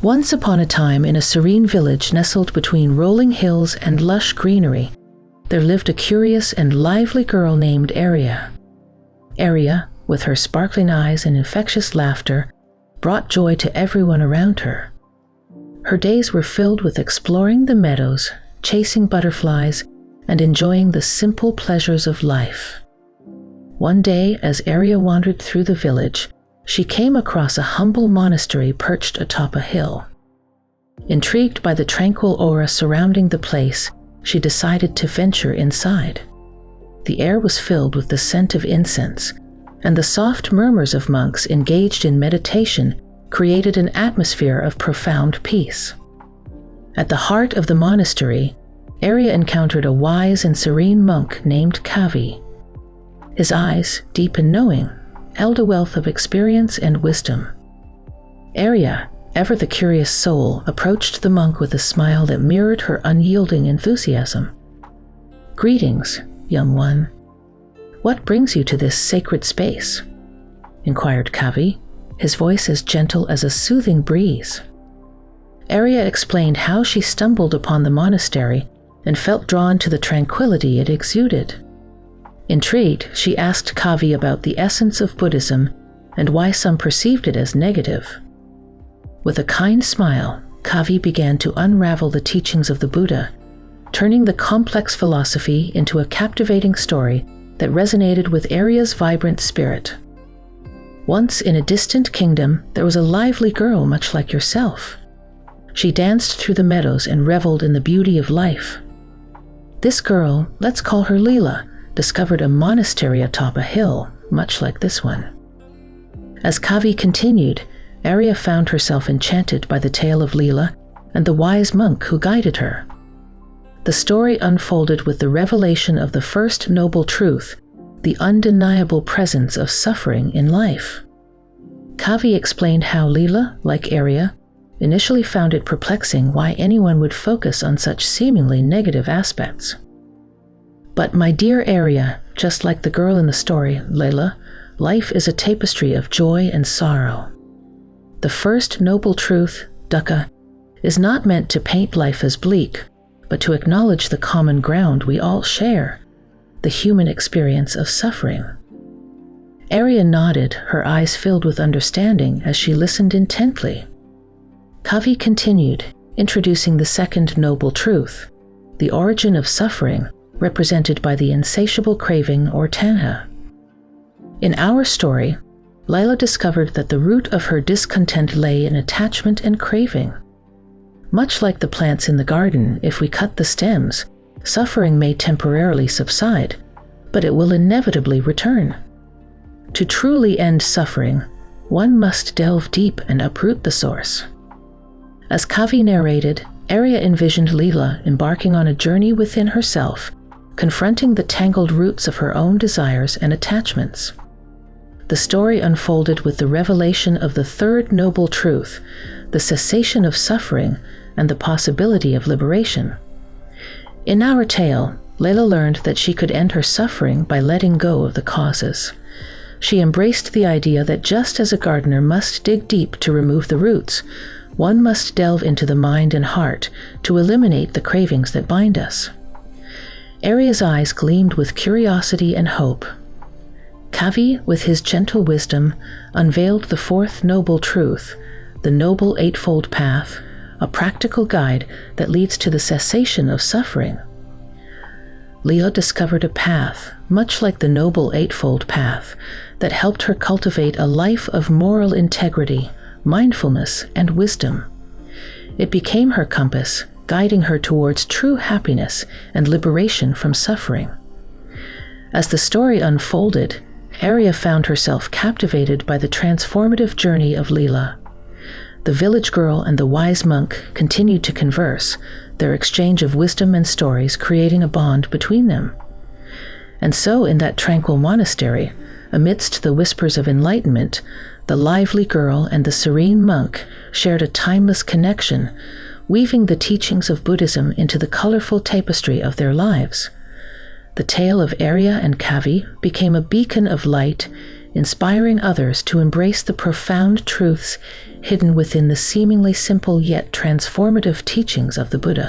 Once upon a time, in a serene village nestled between rolling hills and lush greenery, there lived a curious and lively girl named Arya. Arya, with her sparkling eyes and infectious laughter, brought joy to everyone around her. Her days were filled with exploring the meadows, chasing butterflies, and enjoying the simple pleasures of life. One day, as Arya wandered through the village, she came across a humble monastery perched atop a hill. Intrigued by the tranquil aura surrounding the place, she decided to venture inside. The air was filled with the scent of incense, and the soft murmurs of monks engaged in meditation created an atmosphere of profound peace. At the heart of the monastery, Arya encountered a wise and serene monk named Kavi. His eyes, deep and knowing, held a wealth of experience and wisdom. Arya, ever the curious soul, approached the monk with a smile that mirrored her unyielding enthusiasm. "Greetings, young one. What brings you to this sacred space?" inquired Kavi, his voice as gentle as a soothing breeze. Arya explained how she stumbled upon the monastery and felt drawn to the tranquility it exuded. Intrigued, she asked Kavi about the essence of Buddhism and why some perceived it as negative. With a kind smile, Kavi began to unravel the teachings of the Buddha, turning the complex philosophy into a captivating story that resonated with Arya's vibrant spirit. Once in a distant kingdom, there was a lively girl much like yourself. She danced through the meadows and reveled in the beauty of life. This girl, let's call her Leela, discovered a monastery atop a hill, much like this one. As Kavi continued, Arya found herself enchanted by the tale of Leela and the wise monk who guided her. The story unfolded with the revelation of the first noble truth, the undeniable presence of suffering in life. Kavi explained how Leela, like Arya, initially found it perplexing why anyone would focus on such seemingly negative aspects. "But my dear Arya, just like the girl in the story, Leela, life is a tapestry of joy and sorrow. The first noble truth, dukkha, is not meant to paint life as bleak, but to acknowledge the common ground we all share, the human experience of suffering." Arya nodded, her eyes filled with understanding as she listened intently. Kavi continued, introducing the second noble truth, the origin of suffering, represented by the insatiable craving or tanha. In our story, Leela discovered that the root of her discontent lay in attachment and craving. Much like the plants in the garden, if we cut the stems, suffering may temporarily subside, but it will inevitably return. To truly end suffering, one must delve deep and uproot the source. As Kavi narrated, Arya envisioned Leela embarking on a journey within herself, confronting the tangled roots of her own desires and attachments. The story unfolded with the revelation of the third noble truth, the cessation of suffering and the possibility of liberation. In our tale, Leela learned that she could end her suffering by letting go of the causes. She embraced the idea that just as a gardener must dig deep to remove the roots, one must delve into the mind and heart to eliminate the cravings that bind us. Arya's eyes gleamed with curiosity and hope. Kavi, with his gentle wisdom, unveiled the fourth noble truth, the Noble Eightfold Path, a practical guide that leads to the cessation of suffering. Leela discovered a path, much like the Noble Eightfold Path, that helped her cultivate a life of moral integrity, mindfulness, and wisdom. It became her compass, guiding her towards true happiness and liberation from suffering. As the story unfolded, Arya found herself captivated by the transformative journey of Leela. The village girl and the wise monk continued to converse, their exchange of wisdom and stories creating a bond between them. And so in that tranquil monastery, amidst the whispers of enlightenment, the lively girl and the serene monk shared a timeless connection, weaving the teachings of Buddhism into the colorful tapestry of their lives. The tale of Arya and Kavi became a beacon of light, inspiring others to embrace the profound truths hidden within the seemingly simple yet transformative teachings of the Buddha.